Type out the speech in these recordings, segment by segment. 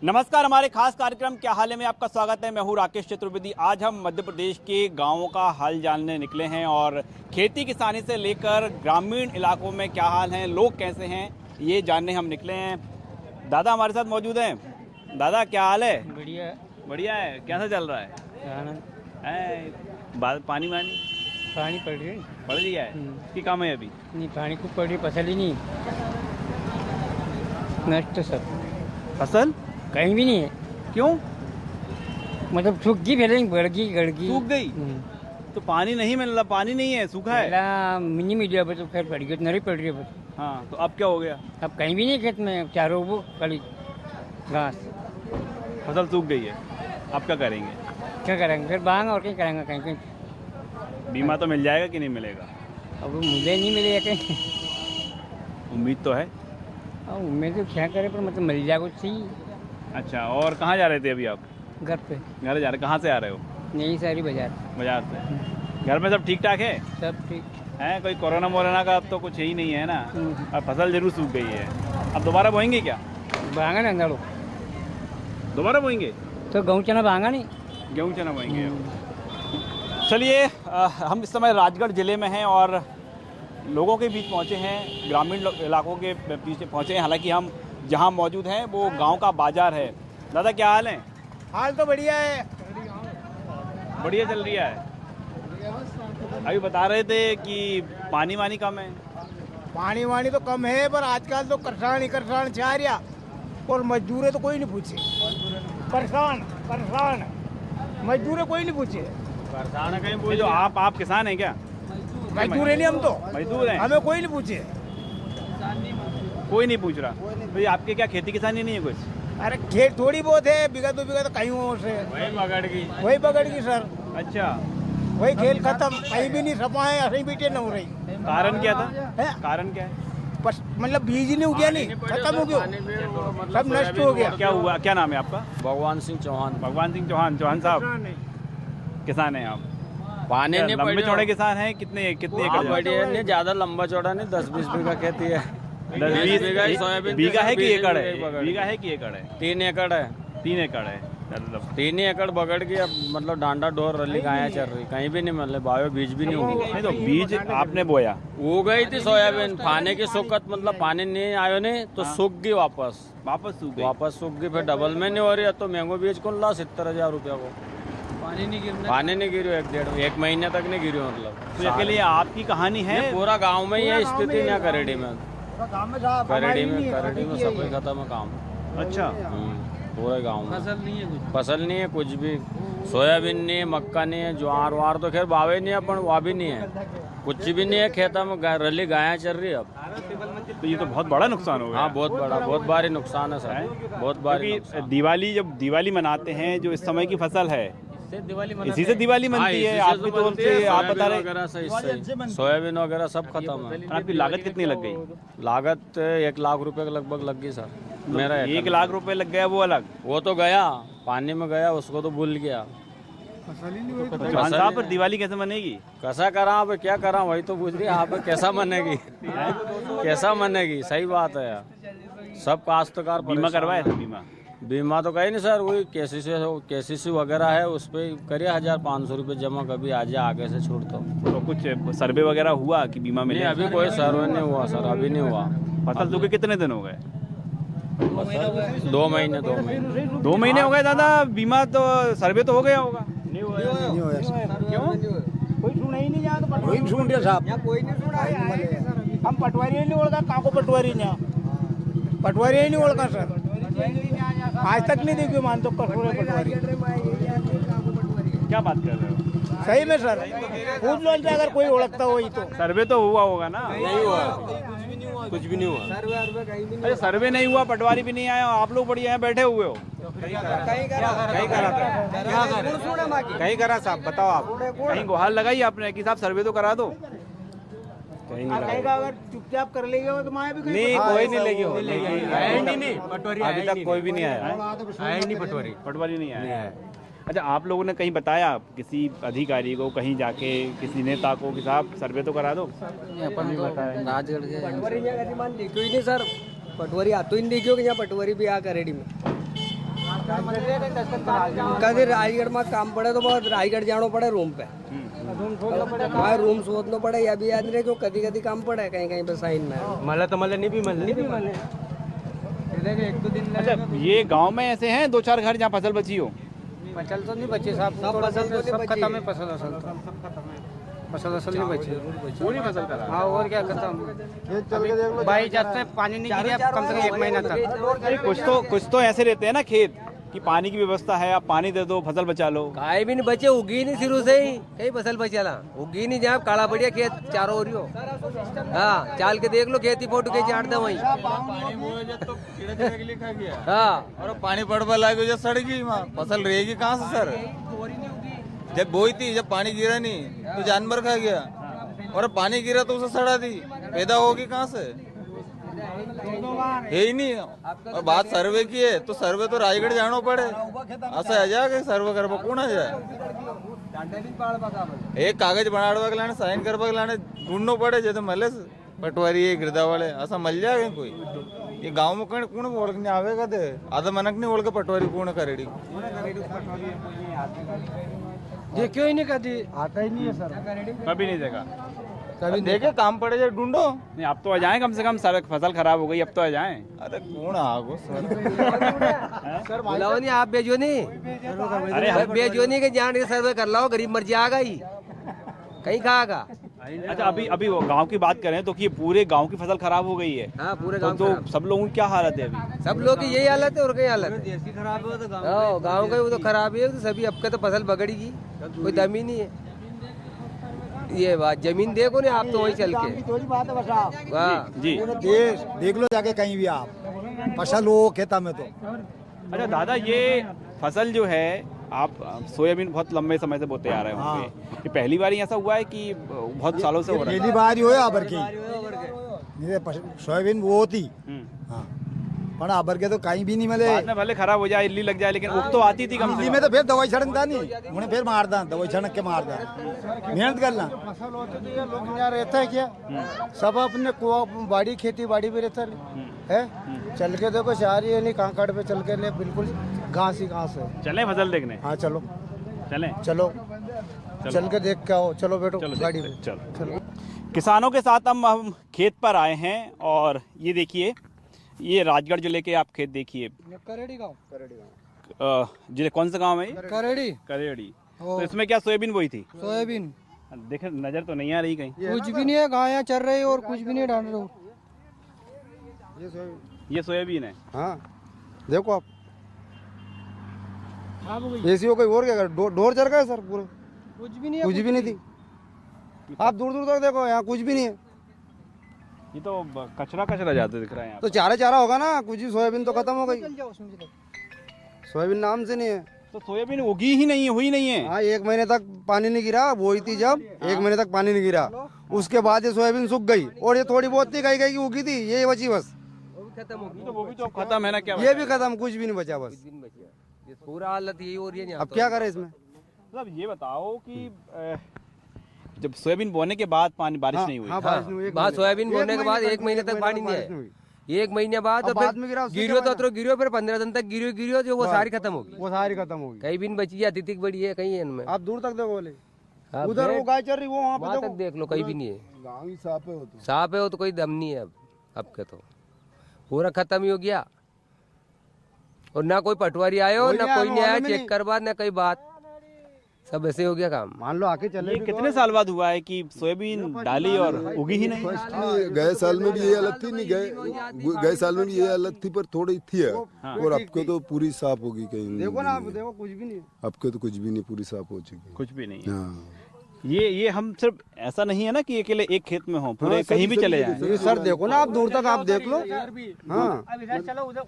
नमस्कार, हमारे खास कार्यक्रम क्या हाल है में आपका स्वागत है। मैं हूं राकेश चतुर्वेदी। आज हम मध्य प्रदेश के गांवों का हाल जानने निकले हैं और खेती किसानी से लेकर ग्रामीण इलाकों में क्या हाल है, लोग कैसे हैं, ये जानने हम निकले हैं। दादा हमारे साथ मौजूद हैं। दादा क्या हाल है? बढ़िया बढ़िया है। कैसा चल रहा है? पानी वानी पानी पड़ रही है। पड़ लिया है कि कम है अभी? नहीं, पानी खूब पड़ रही, फसल ही नहीं, नष्ट सब, फसल कहीं भी नहीं है। क्यों? मतलब सूख गई, पहले गड़गी गड़गी सूख गई? तो पानी नहीं मिल रहा, पानी नहीं है, सूखा है। पहला मिनी मीडिया पर तो खैर पड़ गई, नरी पड़ रही है बस। हाँ, तो अब क्या हो गया? अब कहीं भी नहीं खेत में, चारों वो कड़ी घास, फसल सूख गई है, अब क्या करेंगे? क्या करेंगे फिर? बांग और कहीं करेंगे, कहीं कहीं। बीमा तो मिल जाएगा कि नहीं मिलेगा? अब मुझे नहीं मिलेगा कहीं। उम्मीद तो है। अब उम्मीद तो क्या करे, पर मतलब मिल जाए कुछ सही। अच्छा, और कहाँ जा रहे थे अभी आप? घर पे घर जा रहे? कहाँ से आ रहे हो? नई सारी बाजार। बाजार से। घर में सब ठीक ठाक है? सब ठीक है? कोई कोरोना मोरोना का अब तो कुछ ही नहीं है ना। है। और फसल जरूर सूख गई है। अब दोबारा बोएंगे क्या? भांगा ना अंदर दोबारा बोएंगे? तो गेहूँ चना भांगा नहीं। गेहूँ चना बोएंगे। चलिए, हम इस समय राजगढ़ जिले में हैं और लोगों के बीच पहुंचे हैं, ग्रामीण इलाकों के बीच पहुंचे हैं। हालांकि हम जहां मौजूद हैं वो गांव का बाजार है। दादा क्या हाल है? हाल तो बढ़िया है। बढ़िया चल रही है। अभी बता रहे थे कि पानी वानी कम है। पानी वानी तो कम है, पर आजकल तो करसान ही करसान चाह रहा, और मजदूरे तो कोई नहीं पूछे। परेशान परेशान मजदूरे कोई नहीं पूछे। परेशान है कहीं पूछे? जो आप किसान हैं क्या? मजदूर नहीं, हम तो मजदूर हैं। हमें कोई नहीं पूछे। कोई नहीं पूछ रहा। तो ये आपके क्या खेती किसानी नहीं है कुछ? अरे खेत थोड़ी बहुत है, बीघा दो बीघा तो कहीं और से वही बगड़ गई सर। अच्छा, वही खेल खत्म, कहीं भी नहीं सपा है, अभी बीटे न हो रही। कारण क्या था? है? कारण क्या है? बस मतलब बीज ही नहीं उगया, नहीं खत्म हो गया, सब नष्ट हो गया। क्या हुआ? क्या नाम है आपका? भगवान सिंह चौहान। भगवान सिंह चौहान। चौहान साहब किसान हैं आप? पानी नहीं लंबे चौड़े किसान हैं? कितने एकड़? बढ़िया नहीं, ज्यादा लंबा चौड़ा नहीं, 10-20 बीघा खेती है। 10-20 बीघा सोयाबीन। बीघा है कि एकड़ है? बीघा है कि एकड़ है? 3 एकड़ है। 3 एकड़ है। मतलब 3 ही एकड़ बगड़ की, अब मतलब डांडा ढोर रली गाया चल रही, कहीं भी नहीं, मतलब बायो बीज भी नहीं उगी। नहीं, तो बीज आपने बोया? हो गई थी सोयाबीन, पानी की सुकत, मतलब पानी नहीं आयो नहीं तो सूख गई, वापस सूख गई। वापस सूख गई, फिर डबल में नहीं हो रही है। तो महंगो बीज कौन ला 70,000 रुपया को? पानी नहीं गिरी, 1 महीने तक नहीं गिरी। मतलब तो इसके लिए आपकी कहानी है? पूरा गांव में ये स्थिति यहाँ करेडी में सब कोई खत्म है काम। अच्छा, पूरे गांव में फसल नहीं है कुछ भी। सोयाबीन नहीं है, मक्का नहीं है, ज्वार वार तो खैर बावे नहीं है, अपन वहाँ भी नहीं है, कुछ भी नहीं है। खेता में रली गायें चल रही है अब। तो ये तो बहुत बड़ा नुकसान हो गया। हाँ, बहुत भारी नुकसान है सर, बहुत भारी नुकसान। दिवाली, जब दिवाली मनाते हैं, जो इस समय की फसल है, इसी से दिवाली मनती है। आपकी तरफ से आप बता रहे सोयाबीन वगैरह सब खत्म है। आपकी लागत कितनी लग गई? लागत 1 लाख रुपए के लगभग लग गई सर। मेरा 1 लाख रुपए लग गया? वो अलग, वो तो गया पानी में गया, उसको तो भूल गया। चौहान साहब, पर दिवाली कैसे मनेगी? कैसा करा अब, क्या करा, वही तो पूछ रही है आप, कैसा मनेगी? कैसा मनेगी? सही बात है यार, सब काश्तकार। बीमा करवाया था? बीमा तो कहीं नहीं सर, वही केसीसी वगैरह है, उस पर करिए 1,500 रुपये जमा, कभी आ जाए आगे से छूट। तो कुछ सर्वे वगैरह हुआ कि बीमा मिले? अभी कोई सर्वे नहीं हुआ सर, अभी नहीं हुआ। फसल सूखे कितने दिन हो गए? 2 महीने। 2 महीने हो गए दादा। बीमा तो, सर्वे तो हो गया होगा? नहीं हुआ। क्यों? कोई सुना ही नहीं, यहाँ तो कोई सुन रहे साहब, कोई नहीं सुना। हम पटवारी नहीं ओळखा, काको पटवारी ने पटवारी ही नहीं ओळखा सर, आज तक नहीं देखी मानतो कसोरे पटवारी। क्या बात कर रहे हो? सही में सर, पूछ लो अगर कोई ओळखता हो तो। सर्वे तो हुआ होगा ना? नहीं हुआ, कुछ भी नहीं हुआ। अरे सर्वे नहीं हुआ, पटवारी भी नहीं आया, आप लोग बढ़िया यहाँ बैठे हुए हो। कहीं करा साहब, बताओ आप। कहीं गुहार लगाई आपने कि साहब सर्वे तो करा दो? कहीं अगर चुपचाप कर लेंगे तो माया भी नहीं, कोई नहीं लगी हो, पटवारी अभी तक कोई भी नहीं आया। पटवारी नहीं आया। अच्छा, आप लोगों ने कहीं बताया किसी अधिकारी को, कहीं जाके किसी नेता को कि साहब सर्वे तो करा दो? अपन बताया राजगढ़ के पटवारी नहीं सर, पटवारी आतो ही नहीं देखियो कि यहाँ पटवारी भी आ करेडी में कभी रायगढ़ में काम पड़े तो बहुत रायगढ़ जानो पड़े रूम पे, वहाँ रूम शोधना पड़े या भी याद रहे क्यों कभी कभी काम पड़े कहीं कहीं पे साइन में मले तो मले नहीं भी मले एक दो दिन। अच्छा, ये गांव में ऐसे हैं 2-4 घर जहाँ फसल बची हो? फसल तो नहीं बचे साहब, सब फसल तो सब खत्म है, फसल असल फसल असल नहीं बची, पूरी फसल खराब। हाँ और क्या खत्म। भाई जब से पानी नहीं गिरा कम से कम 1 महीना तक। कुछ तो ऐसे रहते हैं ना खेत कि पानी की व्यवस्था है, आप पानी दे दो, फसल बचा लो। काय भी नहीं बचे, उगी नहीं शुरू से ही कहीं फसल बचेला, उगी नहीं जहाँ काला बढ़िया खेत चारों ओर हो। हाँ चाल के देख लो खेती फोटो के चाट दे वही। हाँ और पानी पड़वा लागे जो सड़गी वहाँ फसल रहेगी कहाँ से सर? जब बोई थी, जब पानी गिरा नहीं तो जानवर खा गया, और पानी गिरा तो उसे सड़ा दी, पैदा होगी कहाँ से? है ही नहीं। और बात सर्वे की है तो सर्वे तो रायगढ़ जाना पड़े, ऐसा आ जाए सर्वे करवा कौन आ जाए? एक कागज बनाड़वा के लाने साइन करवा के लाने ढूंढना पड़े, जैसे मले पटवारी है गिरदा वाले ऐसा मिल जाएगा कोई? ये गांव में कौन ओळखने आवेगा दे आधा मनक नहीं ओळख पटवारी कौन करेड़ी? ये क्यों ही नहीं करती, आता ही नहीं है सर, कभी नहीं देखा। कभी देखे काम पड़े जाए ढूंढो। नहीं, अब तो आ जाएं कम से कम, सड़क फसल खराब हो गई, अब तो आ जाएं। अरे कौन आगो सर? बुलाओ नहीं आप भेजो नहीं, अरे भेजो नहीं कि जान के सर्वे कर लो, गरीब मर जाएगा ही कहीं खाएगा। अच्छा, अभी वो गांव की बात करें तो कि पूरे गांव की फसल खराब हो गई है। हाँ पूरे तो गाँव सब लोगों की क्या हालत है अभी? सब लोग की यही हालत है और कहीं हालत है खराब है, गाँव का वो तो खराब है, सभी अब के तो फसल बगड़ेगी, कोई दम ही नहीं है। ये बात जमीन देखो ना आप तो वही चल के थोड़ी बात है बस आप जी, जी। पूरे देश देख लो जाके कहीं भी आप फसल हो खेता में तो। अच्छा दादा, ये फसल जो है आप सोयाबीन बहुत लंबे समय से बोते आ रहे होंगे, ये पहली बार ही ऐसा हुआ है कि बहुत सालों से हो रहा है? पहली बार ही हो आबर की सोयाबीन वो होती, हाँ पर आबर के तो कहीं भी नहीं मिले। बाद में भले खराब हो जाए, इल्ली लग जाए, लेकिन उग तो आती थी कम से इल्ली कम। में तो फिर दवाई छड़कता नहीं, उन्हें फिर मारदा दवाई छड़क के मारदा, मेहनत करना। फसल होती तो ये लोग यहाँ रहता है क्या? सब अपने बाड़ी खेती बाड़ी में रहता है। चल के देखो शहर ये नहीं कहाँ काट पे चल के ले बिल्कुल घास ही घास है। चलें फसल देखने? हाँ चलो चलें, चलो चल के देख के आओ, चलो बैठो गाड़ी में। चलो। किसानों के साथ हम खेत पर आए हैं और ये देखिए, ये राजगढ़ जिले के आप खेत देखिए। करेड़ी गाँव, जिले कौन सा गांव है ये? करेड़ी करेड़ी। तो इसमें क्या सोयाबीन बोई थी? सोयाबीन देखे नजर तो नहीं आ रही कहीं। कुछ भी नहीं है, गाय चल रही और कुछ भी नहीं डाल रहे हो। ये सोयाबीन है। हाँ देखो आप, ऐसी हो कोई और क्या कर, डोर चल गया सर पूरे, कुछ भी नहीं है, कुछ भी नहीं थी। आप दूर दूर तक देखो यहाँ कुछ भी नहीं है, ये तो कचरा कचरा जाते दिख रहा है यहाँ तो चारा चारा होगा ना, कुछ ही सोयाबीन तो खत्म हो गई, सोयाबीन नाम से नहीं है। तो सोयाबीन उगी ही नहीं है, हुई नहीं है। हाँ 1 महीने तक पानी नहीं गिरा, बोई थी जब 1 महीने तक पानी नहीं गिरा, उसके बाद ये सोयाबीन सूख गई और ये थोड़ी बहुत थी कहीं की उगी थी, ये बची बस। खत्म हो गई, तो वो भी तो खत्म है ना, क्या ये भी खत्म, कुछ भी नहीं बचा बस। पूरा हालत यही हो रही है। अब क्या करें इसमें? मतलब ये बताओ कि जब सोयाबीन बोने के बाद पानी बारिश नहीं हुई, हाँ बारिश नहीं हुई, बात सोयाबीन बोने के बाद 1 महीने तक पानी नहीं है, 1 महीने बाद अब बाद में गिरा, उससे गिरो तो गिरो, फिर 15 दिन तक गिरो जो वो सारी खत्म होगी, वो सारी खत्म होगी। कहीं भी नहीं बची है, अतिथिक बड़ी है कहीं इनमें। आप दूर तक देखो बोले, हाँ, उधर वो गाय चल रही, वो वहाँ वहाँ पे तक देख लो, कहीं भी नहीं है, गाँव ही साफ है, साफ है वो तो कोई दम नहीं है अब के तो पूरा खत्म ही हो गया। और ना कोई पटवारी आयो, ना कोई नहीं आया चेक करवा, ना कोई बात, सब ऐसे हो गया काम। मान लो आके चले। ये कितने साल बाद हुआ है कि सोयाबीन डाली और उगी ही नहीं? गए साल में भी ये हालत थी, नहीं गए साल में भी ये हालत थी, पर थोड़ी थी है। और अब के तो पूरी साफ होगी कहीं। देखो ना, आप देखो कुछ भी नहीं, अब के तो कुछ भी नहीं, पूरी साफ हो चुकी। कुछ भी नहीं। हाँ ये हम सिर्फ ऐसा नहीं है ना कि अकेले एक खेत में हो, पूरे कहीं भी चले जाएं। सर देखो ना, आप दूर तक आप देख लो। हाँ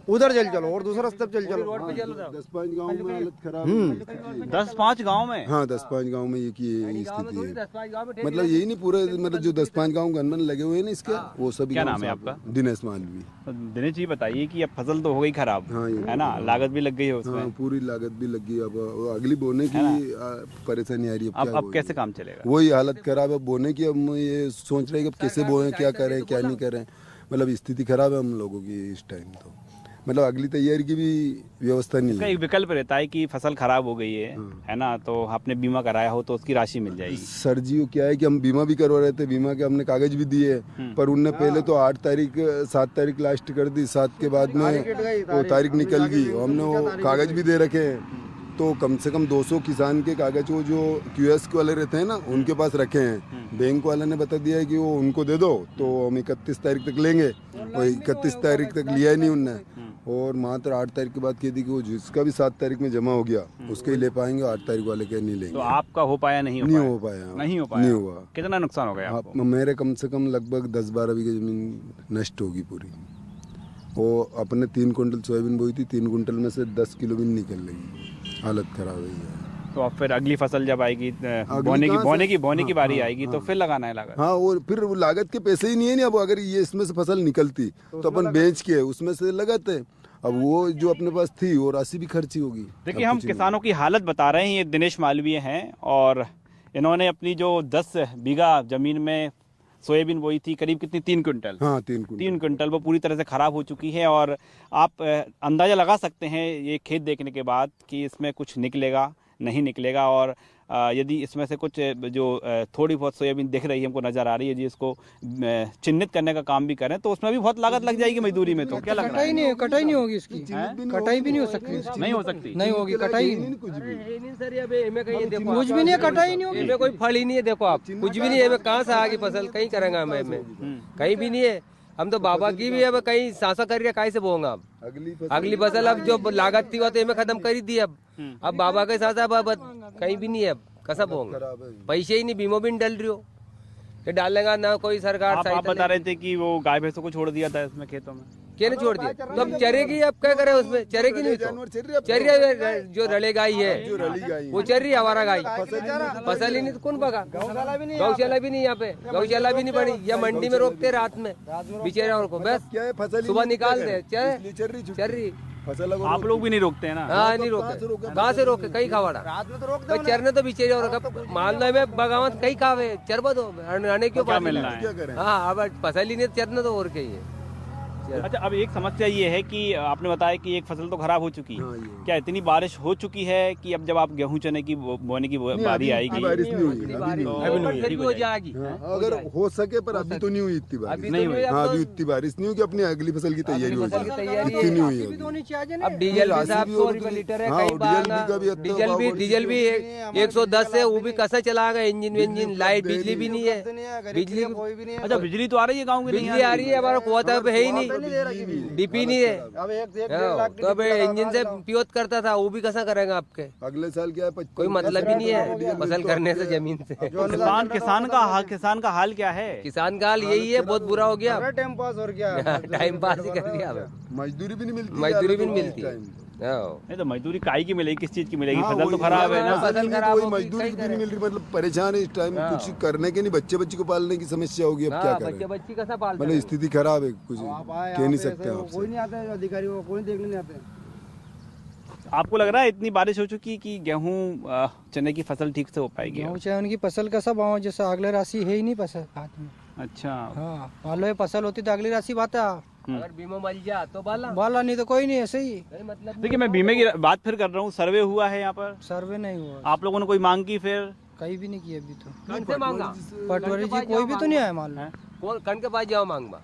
उधर चल चलो और दूसरा रास्ते चल चलो। 10-5 गाँव में हालत खराब है। 10-5 गाँव में? हाँ 10-5 गाँव में ये की स्थिति है। मतलब यही नहीं पूरे, मतलब जो 10-5 गाँव गनमन लगे हुए हैं ना इसके, वो सभी। क्या नाम है आपका? दिनेश मालवी। दिनेश जी बताइए कि अब फसल तो हो गई खराब, है ना, लागत भी लग गई है उसमें। हाँ पूरी लागत भी लगी, अब अगली बोने की परेशानी आ रही है। अब कैसे काम चलेगा? वही हालत खराब है बोने की। अब ये सोच रहे हैं कि कैसे बोए, क्या करें क्या नहीं करें, मतलब स्थिति खराब है हम लोगों की इस टाइम। तो मतलब अगली तैयारी की भी व्यवस्था नहीं इसका है। एक विकल्प रहता है कि फसल खराब हो गई है ना, तो आपने बीमा कराया हो तो उसकी राशि मिल जाएगी। सर जी वो क्या है कि हम बीमा भी करवा रहे थे, बीमा के हमने कागज भी दिए, पर उनने पहले तो 7 तारीख लास्ट कर दी, 7 के बाद में वो तारीख निकल गई, हमने वो कागज भी दे रखे हैं। तो कम से कम 200 किसान के कागज वो जो QS वाले रहते हैं ना उनके पास रखे हैं। बैंक वाले ने बता दिया है कि वो उनको दे दो, तो हम 31 तारीख तक लेंगे, और 31 तारीख तक लिया ही नहीं उनने, और मात्र 8 तारीख के बाद कह दी कि वो जिसका भी 7 तारीख में जमा हो गया उसके ही ले पाएंगे, 8 तारीख वाले के नहीं लेंगे। तो आपका हो पाया नहीं हो नहीं पाया? हो पाया, नहीं हो पाया। नहीं हुआ। कितना नुकसान हो गया आपको? मेरे कम से कम लगभग 10-12 बीघे जमीन नष्ट होगी पूरी। वो अपने 3 कुंटल सोयाबीन बोई थी, 3 कुंटल में से 10 किलो भी निकल रही, हालत खराब है। तो अब फिर अगली फसल जब आएगी बोने की बारी आएगी तो फिर लगाना है लागत। हाँ, और फिर वो लागत के पैसे ही नहीं है ना। अब अगर ये इसमें से फसल निकलती तो अपन बेच के उसमें से लगाते, अब वो जो अपने पास थी वो राशि भी खर्ची होगी। देखिए, हम किसानों की हालत बता रहे हैं। ये दिनेश मालवीय हैं और इन्होंने अपनी जो 10 बीघा जमीन में सोयाबीन बोई थी, करीब कितनी 3 क्विंटल। हाँ, 3 कुंटल। 3 क्विंटल वो पूरी तरह से ख़राब हो चुकी है। और आप अंदाज़ा लगा सकते हैं ये खेत देखने के बाद कि इसमें कुछ निकलेगा नहीं निकलेगा। और यदि इसमें से कुछ जो थोड़ी बहुत सोयाबीन दिख रही है, हमको नज़र आ रही है, जी इसको चिन्हित करने का काम भी करें तो उसमें भी बहुत लागत लग जाएगी मजदूरी में। तो क्या लग रहा है? कटाई नहीं होगी इसकी, कटाई भी नहीं हो सकती, नहीं हो सकती, नहीं होगी कटाई, कुछ भी नहीं, कटाई नहीं होगी, इनमें कोई फल ही नहीं है। देखो आप, कुछ भी नहीं है, कहाँ से आगे फसल कहीं करेंगे हम, कहीं भी नहीं है। हम तो बाबा की भी अब कहीं सांसा करके कहीं से बोंगा। अब अगली फसल अब जो लागत थी वो तो हमें खत्म कर ही दी। अब बाबा के साथ अब कहीं भी नहीं है, अब कैसा बोंगा, पैसे ही नहीं, बीमो भी नहीं डल रही हो, ये डालेगा ना कोई सरकार। आप बता रहे थे कि वो गाय भैंसों को छोड़ दिया था इसमें खेतों में, क्या नहीं छोड़ दिया? तो अब चरेगी, अब क्या करे उसमें, चरेगी नहीं तो चरिया जो रले गाय है वो चर रही है, हमारा गाय फसल ही नहीं तो कौन पका? गौशाला भी नहीं यहाँ पे, गौशाला भी नहीं बनी, या मंडी में रोकते रात में बेचारे को, बस सुबह निकाल दे चर रही फसल। आप लोग भी नहीं रोकते हैं ना? हाँ, नहीं रोकते, कहाँ से रोके, कहीं खावाड़ा चरने तो बेचारे, और मान लो में बगावत कहीं खावे चरबा दो आने क्यों क्या मिलना है? हाँ, अब फसल ही नहीं चरना तो और क्या ही है। अच्छा, अब एक समस्या ये है कि आपने बताया कि एक फसल तो खराब हो चुकी है। क्या इतनी बारिश हो चुकी है कि अब जब आप गेहूं चने की बोने की बारी आएगी बारिश नहीं हुई, अभी हो जाएगी, अगर हो सके, पर अभी तो नहीं हुई इतनी बारिश, नहीं हुई। हाँ, अभी इतनी बारिश नहीं हुई कि अपनी अगली फसल की तैयारी हो जाए, इतनी नहीं हुई अभी। अब डीजल भी 100 रुपए लीटर है, कहीं डीजल भी 110 है, वो भी कैसा चलाएगा? इंजन लाइट, बिजली भी नहीं है, बिजली अच्छा, बिजली तो आ रही है गाँव की? बिजली आ रही है, हमारा कुआं तो है ही नहीं, डीपी नहीं है, तो अब इंजन से पियोत करता था, वो भी कैसा करेगा आपके? अगले साल क्या है, कोई मतलब ही नहीं है फसल करने से जमीन से। किसान का हाल क्या है? किसान का हाल यही है, बहुत बुरा हो गया, टाइम पास और क्या टाइम पास ही कर दिया। मजदूरी भी नहीं मिलती, मजदूरी भी नहीं मिलती, नहीं तो मजदूरी काई की मिलेगी, किस चीज की मिलेगी? फसल तो खराब है ना। फसल खराब हो, मजदूरी भी नहीं मिल रही, मतलब परेशान है इस टाइम, कुछ करने के नहीं, बच्चे को पालने की समस्या होगी, अब क्या करें? बच्ची कैसा पालते मतलब स्थिति खराब है, कुछ कह नहीं सकते आप। कोई नहीं आता है, अधिकारी को कोई देखने नहीं आते। आपको लग रहा है इतनी बारिश हो चुकी कि गेहूं चने की फसल ठीक से हो पाएगी? गेहूं चने की फसल का सब जैसे अगले राशि है ही नहीं फसल हाथ में। अच्छा, हाँ, मान लो ये फसल होती तो अगली राशि बात है, अगर बीमा मल जा तो बाला नहीं तो कोई नहीं, ऐसे ही। मतलब देखिए मैं बीमे की बात फिर कर रहा हूँ। सर्वे हुआ है यहाँ पर? सर्वे नहीं हुआ, आप लोगों ने कोई मांग की? फिर कहीं भी नहीं किया अभी तो। कन से मांगा? पटवारी जी कोई भी तो नहीं आया मालूम। कौन कन के पास जाओ मांगवा?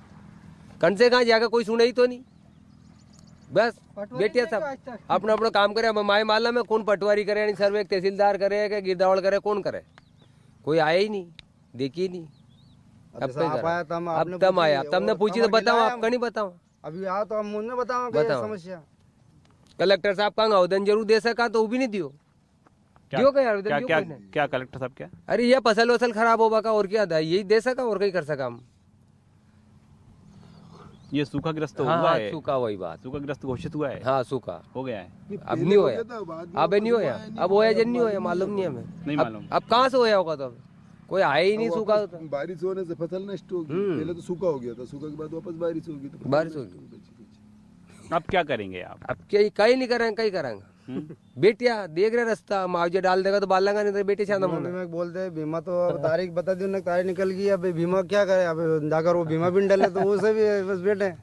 कन से कहाँ जाकर कोई सुनाई तो नहीं, बस बेटिया सब अपना अपना काम करे। माए माला में कौन पटवारी करे, यानी सर्वे तहसीलदार करे कि गिरदावड़ करे, कौन करे? कोई आया ही नहीं, देखी नहीं। अब तम आया, तुमने पूछी तो बताओ, आपका नहीं बताओ। अभी आ तो हम मुझे बताओ समस्या। कलेक्टर साहब का आवेदन जरूर दे सका तो वो भी नहीं दियो, दियो क्या आवेदन? क्या कलेक्टर साहब क्या? अरे ये फसल वसल खराब होगा का और क्या था, यही दे सका और कहीं कर सका हम। ये सूखा ग्रस्त हाँ, हुआ है? सूखा, वही बात, सूखा ग्रस्त घोषित हुआ है? हाँ सूखा हो गया है, अब नहीं होया, अब नहीं होया, अब होया जन नहीं होया, मालूम नहीं हमें, नहीं मालूम। अब कहाँ से होया होगा? तो कोई आया ही नहीं, सूखा होता। बारिश होने से फसल नष्ट होगी, पहले तो सूखा हो गया था, सूखा के बाद वापस बारिश होगी, तो बारिश होगी। अब क्या करेंगे आप? अब क्या कहीं नहीं करेंगे, कहीं करेंगे? बेटिया देख रहे रास्ता, मुआवजा डाल देगा तो बालेगा, नहीं तो बेटे छाना बोलते हैं बीमा तो तारीख बता दी उन्होंने, तारीख निकल गई, अब बीमा क्या करे? अब जाकर वो बीमा भी डाले तो उसे भी बस बैठे।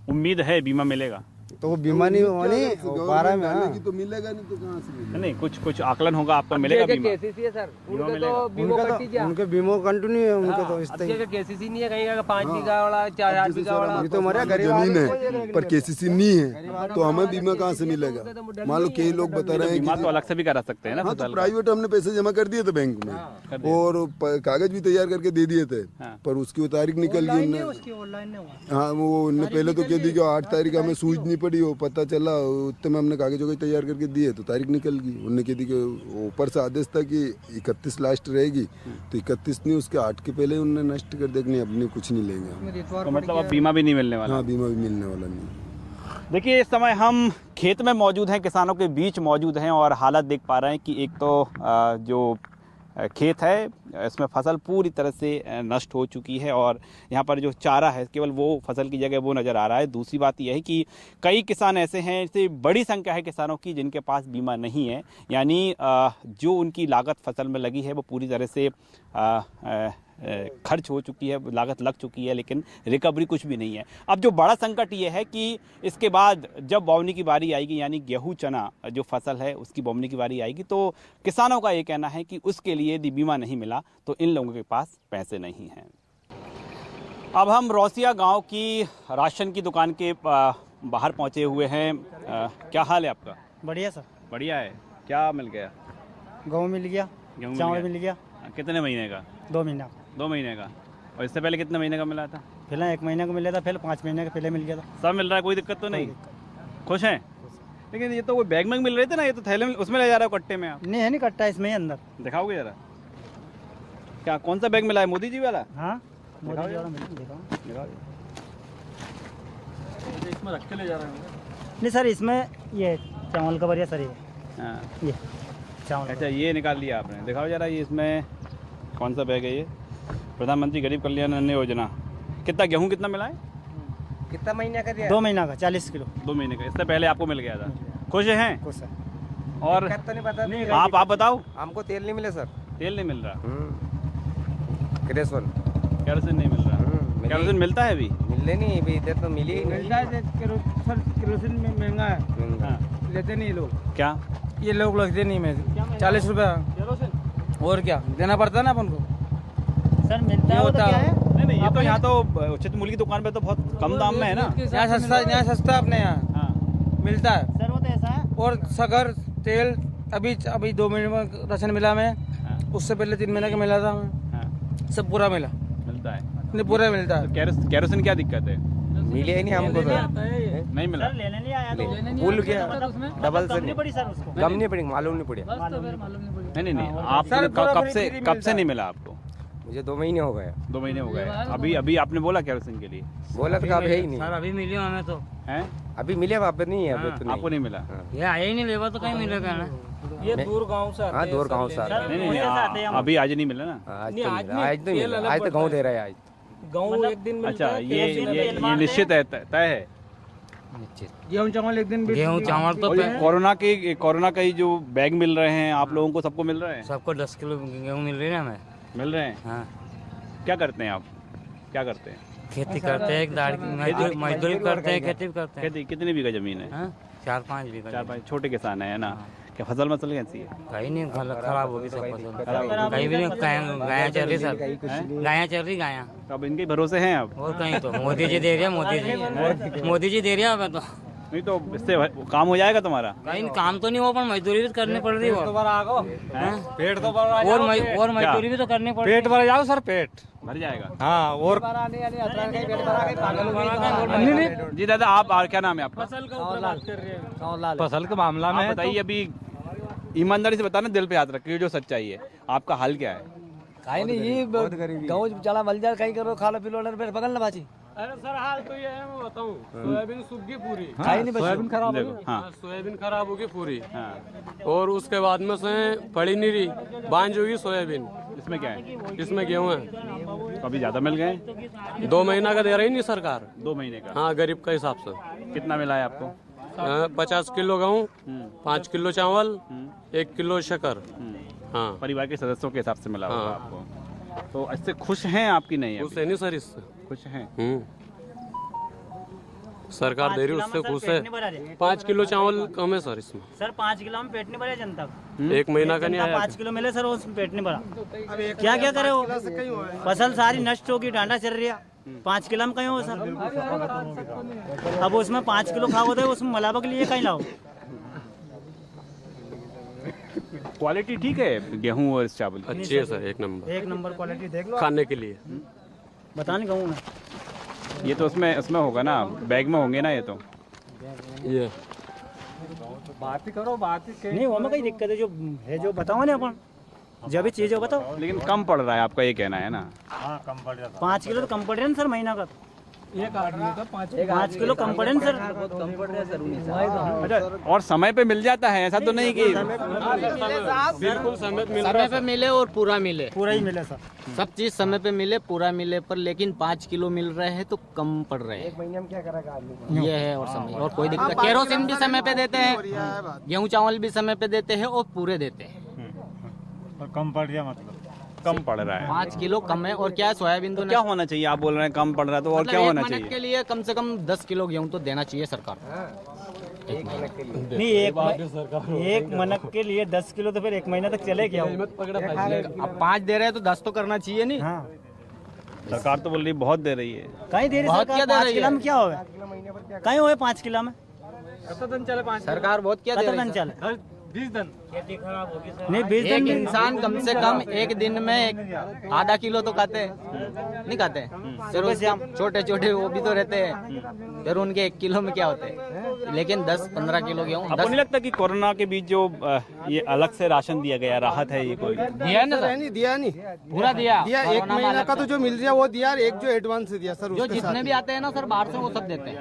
उम्मीद है बीमा मिलेगा? तो वो बीमा नहीं होनी 12 में। हाँ। तो मिलेगा नहीं तो कहाँ से मिलेगा? नहीं, कुछ आकलन होगा, आपको मिलेगा बीमा? केसीसी है सर, बीमा उनके मिलेगा। तो बीमा कट्टी जा। उनके बीमो कंटिन्यू है उनके तो इस तरह। केसीसी नहीं है कहीं का 5 बीघा वाला 4 बीघा वाला। ये तो हमारे गरीब जमीन आदमी है पर केसीसी नहीं है तो हमें बीमा कहाँ से मिलेगा? मान लो कई लोग बता रहे हैं बीमा कि तो अलग से भी करा सकते हैं ना हाँ तो फसल का। प्राइवेट हमने पैसे जमा कर दिए थे बैंक में और कागज भी तैयार करके दे दिए थे, पर उसकी वो तारीख निकल गई। हाँ वो उनने पहले तो कह दी कि 8 तारीख हमें सूझ नहीं पड़ी, वो पता चला उतने में हमने कागज वगैरह तैयार करके दिए तो तारीख निकल गई। उनने कह दी कि ऊपर से आदेश था कि 31 लास्ट रहेगी, तो 31 नहीं उसके 8 के पहले उन्होंने नष्ट कर देखनी, अपने कुछ नहीं लेंगे हम। तो मतलब अब बीमा भी नहीं मिलने वाला? हाँ बीमा भी मिलने वाला नहीं। देखिए, इस समय हम खेत में मौजूद हैं, किसानों के बीच मौजूद हैं और हालत देख पा रहे हैं कि एक तो जो खेत है इसमें फसल पूरी तरह से नष्ट हो चुकी है और यहाँ पर जो चारा है केवल वो फसल की जगह वो नज़र आ रहा है। दूसरी बात यह है कि कई किसान ऐसे हैं, इससे बड़ी संख्या है किसानों की जिनके पास बीमा नहीं है, यानी जो उनकी लागत फसल में लगी है वो पूरी तरह से खर्च हो चुकी है, लागत लग चुकी है, लेकिन रिकवरी कुछ भी नहीं है। अब जो बड़ा संकट ये है कि इसके बाद जब बोवनी की बारी आएगी, यानी गेहूं चना जो फसल है उसकी बोवनी की बारी आएगी, तो किसानों का ये कहना है कि उसके लिए यदि बीमा नहीं मिला तो इन लोगों के पास पैसे नहीं हैं। अब हम रौसिया गांव की राशन की दुकान के बाहर पहुंचे हुए हैं। क्या हाल है आपका? बढ़िया सर। बढ़िया है। क्या मिल गया? गेहूँ मिल गया, गेहूं चावल मिल गया। कितने महीने का? 2 महीना। 2 महीने का। और इससे पहले कितने महीने का मिला था? पहले 1 महीने का मिला था, फिर 5 महीने का पहले मिल गया था। सब मिल रहा है, कोई दिक्कत तो नहीं? खुश हैं? लेकिन ये तो वो बैग में मिल रहे थे ना, ये तो थैले में उसमें ले जा रहे हो कट्टे में आप? नहीं है, नहीं कट्टा इसमें ही अंदर। दिखाओगे जरा क्या कौन सा बैग मिला है? मोदी जी वाला? हाँ मोदी जी वाला दिखाओ। इसमें रख के ले जा रहे हैं। नहीं सर, इसमें ये चावल का बढ़िया सर, हाँ ये चावल। अच्छा, ये निकाल लिया आपने, दिखाओ जरा। ये इसमें कौन सा बैग है? ये प्रधानमंत्री गरीब कल्याण अन्न योजना। कितना गेहूँ कितना मिला है? कितना महीने का दिया? 2 महीना का 40 किलो। 2 महीने का। इससे पहले आपको मिल गया था? खुश हैं? कुछ सर। और तो नहीं पता नहीं। आप बताओ। हमको तेल नहीं मिले सर। तेल नहीं मिल रहा? क्रेसोल केरोसिन नहीं मिल रहा? केरोसिन मिलता है अभी? मिलने नहीं, अभी इधर तो मिली ही नहीं। केरोसिन में महंगा है, हाँ। लेते नहीं लोग। क्या? ये लोग लगते नहीं में 40 रुपया। और क्या देना पड़ता है ना अपन को। सर मिलता है, होता क्या है? नहीं, ये तो यहाँ तो उचित मूल्य की दुकान पे तो बहुत कम दाम में है ना। यहाँ सस्ता अपने यहाँ हाँ। मिलता है। सर वो तो ऐसा है। और सगर तेल अभी 2 महीने में राशन मिला मैं, उससे पहले 3 महीने का मिला था मैं। हाँ। सब पूरा मिला, मिलता है नहीं पूरा मिलता है। केरोसिन क्या दिक्कत है? मिले ही नहीं हमको तो। नहीं मिला? सर लेने नहीं आया तो भूल गया। डबल से नहीं पड़ी सर उसको। कम नहीं पड़ी, मालूम नहीं पड़ी। नहीं, आप कब से नहीं मिला आपको? मुझे 2 महीने हो गए। 2 महीने हो गए। अभी आपने बोला केरोसिन के लिए? बोला तो अभी है ही नहीं। सर अभी मिली हमें तो हैं? अभी मिले, अब नहीं है। अभी तो नहीं। आपको नहीं मिला? ये आया ही नहीं, लेवा तो कहीं मिलेगा ना। ये दूर गांव से हाँ दूर गाँव से। नहीं, अभी आज नहीं मिला ना? आज तो मिला, आज तो गाँव दे रहा है। आज गाँव एक दिन अच्छा, ये निश्चित है, तय है? गेहूँ चावल एक दिन। गेहूँ चावल तो कोरोना के जो बैग मिल रहे हैं आप लोगों को, सबको मिल रहे हैं? सबको 10 किलो गेहूँ मिल रही है हमें। मिल रहे हैं? हाँ। क्या करते हैं आप? क्या करते हैं? खेती करते हैं, मजदूरी करते हैं, खेती करते हैं। खेती कितनी बीघा जमीन है? 4-5 बीघा। 4-5 छोटे किसान है ना? क्या फसल मसल कैसी है? कहीं नहीं, खराब होगी सब फसल। कहीं भी नहीं, गाया चल रही सर, गाया चल रही गाया। अब इनके भरोसे हैं आप? और कहीं तो मोदी जी दे रहे हैं, मोदी जी दे रहे हैं हमें तो। नहीं तो इससे काम हो जाएगा तुम्हारा? कहीं काम तो नहीं हो, पर मजदूरी भी करनी पड़ रही है। पेट तो और मजदूरी भी तो करनी पड़ रही है। पेट भर जाओ सर, पेट भर जाएगा। हाँ। और जी दादा, आप क्या नाम है आपका? फसल के मामला में बताइए, अभी ईमानदारी से बताना, दिल पे हाथ रखिए, जो सच्चाई है। आपका हाल क्या है? कहीं नहीं, ये गाँव चला मल जाए, कहीं करो, खा लो पी लो, बगल ना बाची। अरे सर हाल तो ये है, मैं बताऊं, सोयाबीन सूख गई पूरी। सोयाबीन खराब हो गई। हाँ। सोयाबीन खराब होगी पूरी। हाँ। और उसके बाद में से पड़ी नहीं रही, बांझ होगी सोयाबीन। इसमें क्या है? इसमें गेहूँ है। तो अभी ज्यादा मिल गए? 2 महीना का दे रही नहीं सरकार। 2 महीने का? हाँ, गरीब का हिसाब से। कितना मिला है आपको? 50 किलो गेहूँ, 5 किलो चावल, 1 किलो शक्कर। हाँ, परिवार के सदस्यों के हिसाब से मिला होगा हाँ। आपको। तो इससे खुश हैं आपकी? नहीं है उससे नहीं सर, इससे खुश हैं? सरकार दे रही है उससे खुश है। 5 किलो चावल कम है सर इसमें। सर 5 किलो में पेट नहीं भरा जनता का। 1 महीना का नहीं आया। 5 किलो मिले सर, उसमें पेट नहीं भरा। क्या क्या करे वो, फसल सारी नष्ट होगी, डांडा चल रही है। 5 किलो में कहीं हो सर। अब उसमें 5 किलो खाओ तो उसमें मलाबा के लिए कहीं लाओ। क्वालिटी ठीक है गेहूं और इस चावल की? अच्छी है सर, 1 नंबर क्वालिटी देख लो, खाने के लिए। बता नहीं कहूँ मैं। ये तो उसमें होगा ना, बैग में होंगे ना ये तो। ये बात ही करो, बात ही नहीं वो में कई दिक्कत है, जो है जो बताओ ना अपन, जब भी चीज हो बताओ। लेकिन कम पड़ रहा है आपका ये कहना है ना? 5 किलो तो कम पड़ रहे हैं सर महीना का। 5 किलो कम पड़े ना सर। अच्छा, और समय पे मिल जाता है, ऐसा तो नहीं कि बिल्कुल समय पे मिले और पूरा मिले, पूरा ही मिले सर। सब चीज समय पे मिले, पूरा मिले, पर लेकिन 5 किलो मिल रहे हैं तो कम पड़ रहे हैं। 1 महीने में क्या करेगा आदमी? ये है और समय और कोई दिक्कत। केरोसिन भी समय पे देते हैं, गेहूं चावल भी समय पे देते हैं और पूरे देते हैं। कम पड़ गया मतलब कम पड़ रहा है। 5 किलो कम है। और क्या है, सोयाबीन तो क्या होना चाहिए? आप बोल रहे हैं कम पड़ रहा है, तो और क्या होना चाहिए? के लिए कम से कम 10 किलो गेहूं तो देना चाहिए सरकार। नहीं, एक मनक के लिए 10 किलो तो फिर 1 महीना तक चले क्या? अब 5 दे रहे हैं तो 10 तो करना चाहिए नहीं? हाँ। सरकार तो बोल रही बहुत दे रही है। कहीं दे रही बहुत क्या सरकार? दे 5 रही किलो है? में क्या होगा? कहीं होए 5 किलो में? सरकार बहुत क्या दे रही है? चले 20 दिन खेती खराब होगी सर। नहीं 20 एक दिन इंसान कम से कम एक दिन में आधा किलो तो खाते हैं, नहीं खाते हैं? फिर उसके छोटे छोटे वो भी तो रहते हैं, फिर उनके 1 किलो में क्या होते हैं? लेकिन 10-15 किलो गेहूँ आपको नहीं लगता कि कोरोना के बीच जो ये अलग से राशन दिया गया, राहत है ये कोई? दिया ना सर, दिया नहीं पूरा दिया। 1 महीना का तो जो मिल रहा है वो दिया, एक जो एडवांस दिया सर जो जितने भी आते हैं ना सर बाहर से, वो सब देते हैं।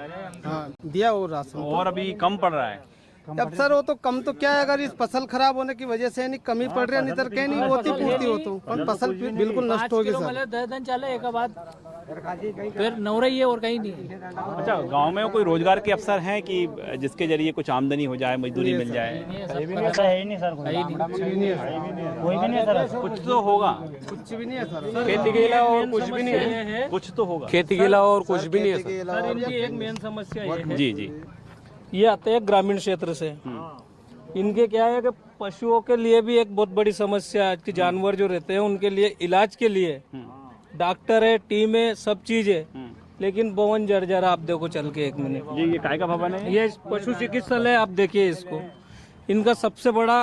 दिया वो राशन। और अभी कम पड़ रहा है। अब सर वो तो कम तो क्या है, अगर इस फसल खराब होने की वजह से नहीं कमी पड़ रही है, नहीं तो कहीं नहीं होती पूर्ति हो तो पर फसल बिल्कुल नष्ट होगी सर। 10 दिन चले एक बाद फिर नौ रही है और कहीं नहीं। अच्छा, गांव में कोई रोजगार के अवसर हैं कि जिसके जरिए कुछ आमदनी हो जाए, मजदूरी मिल जाए? ऐसा है ही नहीं सर, कोई भी नहीं सर। कुछ तो होगा, कुछ भी नहीं है सर। खेती के अलावा और कुछ भी नहीं है। कुछ तो होगा। खेती के अलावा और कुछ भी नहीं है सर। सर इनकी एक मेन समस्या ये है, जी जी, ये आते हैं ग्रामीण क्षेत्र से। इनके क्या है कि पशुओं के लिए भी एक बहुत बड़ी समस्या है कि जानवर जो रहते हैं उनके लिए इलाज के लिए डॉक्टर है, टीम है, सब चीज है, लेकिन भवन जर्जर आप देखो चल के 1 मिनट। जी ये काय का भवन है? ये पशु चिकित्सालय आप देखिए इसको, इनका सबसे बड़ा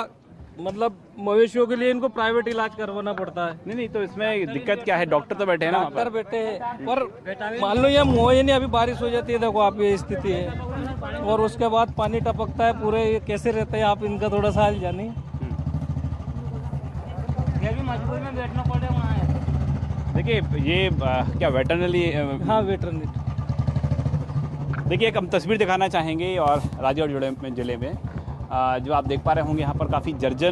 मतलब मवेशियों के लिए इनको प्राइवेट इलाज करवाना पड़ता है। नहीं तो इसमें दिक्कत क्या है? डॉक्टर तो बैठे हैं ना वहाँ पर। डॉक्टर बैठे हैं, पर मान लो ये मुँह ही नहीं, अभी बारिश हो जाती है, देखो आप ये स्थिति है, और उसके बाद पानी टपकता है पूरे, ये कैसे रहते हैं आप इनका थोड़ा सा हाल जानिए। ये भी मजबूरी में बैठना पड़े वहाँ है। देखिए ये क्या वेटरनरी? हाँ वेटरनरी। देखिए एक हम तस्वीर दिखाना चाहेंगे और राजौर जिले में जो आप देख पा रहे होंगे, यहाँ पर काफ़ी जर्जर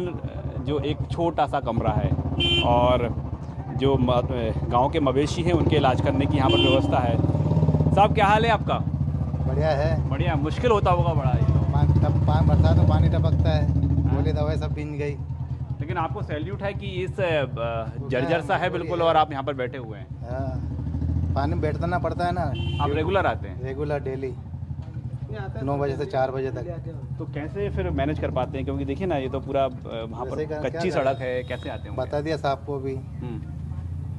जो एक छोटा सा कमरा है, और जो गांव के मवेशी हैं उनके इलाज करने की यहाँ पर व्यवस्था है। साहब क्या हाल है आपका? बढ़िया है। बढ़िया। मुश्किल होता होगा बड़ा ये तो। बरसात में पानी टपकता है, गोली दवाई सब भीग गई। लेकिन आपको सैल्यूट है कि इस जर्जर सा है बिल्कुल, और आप यहाँ पर बैठे हुए हैं। पानी बैठना पड़ता है ना। आप रेगुलर आते हैं? रेगुलर डेली 9 बजे से 4 बजे तक। तो कैसे फिर मैनेज कर पाते हैं? क्योंकि देखिए ना ये तो पूरा वहाँ पर कच्ची सड़क है, कैसे आते हैं? बता दिया साहब को भी,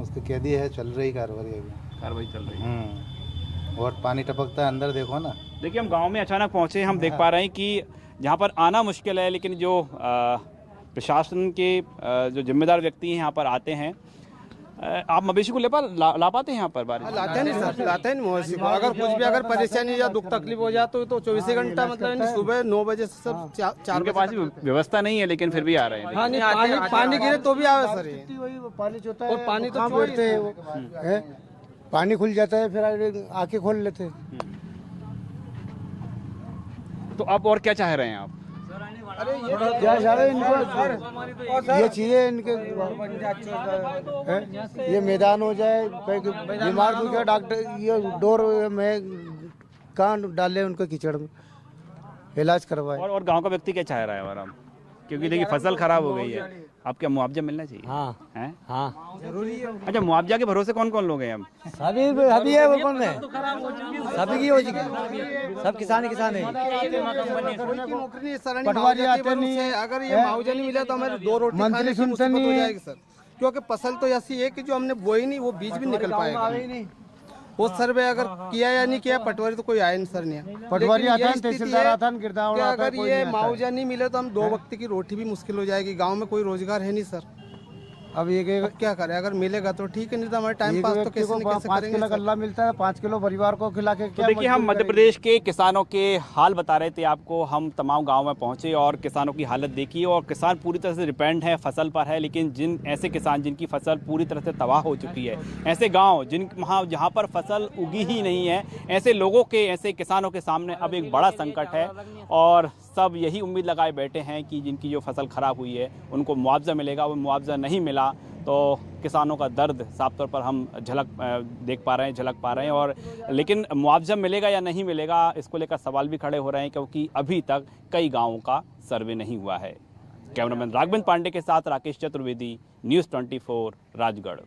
उसकी कह दी है, चल रही कार्रवाई अभी। कार्रवाई चल रही है। और पानी टपकता है अंदर, देखो ना। देखिए हम गांव में अचानक पहुंचे, हम देख पा रहे हैं कि जहां पर आना मुश्किल है, लेकिन जो प्रशासन के जो जिम्मेदार व्यक्ति हैं यहाँ पर आते हैं। आप मवेशी को ला पाते हैं यहाँ पर? बारिश लाते नहीं सर, लाते नहीं मवेशी को। अगर कुछ भी अगर परेशानी या दुख तकलीफ हो जाए तो 24 घंटा मतलब सुबह 9 बजे से सब 4 के पास व्यवस्था नहीं है, लेकिन फिर भी आ रहे हैं। हाँ नहीं, पानी गिरे तो भी आवे सर। पानी छोटा है और पानी तो बैठते हैं वो, पानी खुल जाता है फिर आके खोल लेते हैं। तो अब और क्या चाह रहे हैं आप? क्या चाह रहे हैं इनको? ये चाहिए इनके, ये मैदान हो जाए, बीमार को क्या डॉक्टर ये डोर में कहाँ डाले उनको कीचड़ में, इलाज करवाए। और गांव का व्यक्ति क्या चाह रहा है? और हम क्योंकि देखिए फसल खराब हो गई है। अब क्या मुआवजा मिलना चाहिए? हाँ हैं? हाँ जरूरी है। अच्छा, मुआवजा के भरोसे कौन कौन लोग हैं अब? सभी अभी है वो कौन है सभी की हो जाएगी सब किसान है पटवारी आते नहीं है। अगर ये मुआवजा नहीं मिला तो हमारे 2 रोटी मंत्री खाने की सुनते मुसीबत नहीं हो है। जाएगी सर, क्योंकि फसल तो ऐसी है कि जो हमने बोई नहीं वो बीज भी निकल पाएगा। वो सर्वे अगर किया या नहीं किया, पटवारी तो कोई आया नहीं सर ने। पटवारी आता है, स्थिति तहसीलदार आता है, गिरदावड़ कि आता है, अगर कोई ये नहीं आता है। मुआवजा नहीं मिले तो हम 2 वक्त की रोटी भी मुश्किल हो जाएगी। गांव में कोई रोजगार है नहीं सर। अब एक क्या करें, अगर मिलेगा तो ठीक है, नहीं तो हमारे टाइम पास तो व्यक्ति कैसे को न कैसे 5 करेंगे किलो सर। गल्ला मिलता है, 5 किलो परिवार को खिला के तो क्या देखिए, हम मजबूरी मध्य प्रदेश के किसानों के हाल बता रहे थे आपको। हम तमाम गांव में पहुंचे और किसानों की हालत देखी, और किसान पूरी तरह से डिपेंड है फसल पर है। लेकिन जिन ऐसे किसान जिनकी फसल पूरी तरह से तबाह हो चुकी है, ऐसे गांव जहां पर फसल उगी ही नहीं है, ऐसे लोगों के, ऐसे किसानों के सामने अब एक बड़ा संकट है। और सब यही उम्मीद लगाए बैठे हैं कि जिनकी जो फसल खराब हुई है उनको मुआवजा मिलेगा। वो मुआवजा नहीं मिला तो किसानों का दर्द साफ तौर पर हम देख पा रहे हैं, झलक पा रहे हैं। और लेकिन मुआवजा मिलेगा या नहीं मिलेगा, इसको लेकर सवाल भी खड़े हो रहे हैं, क्योंकि अभी तक कई गांवों का सर्वे नहीं हुआ है। कैमरामैन राघवेंद्र पांडे के साथ राकेश चतुर्वेदी, न्यूज़ 24, राजगढ़।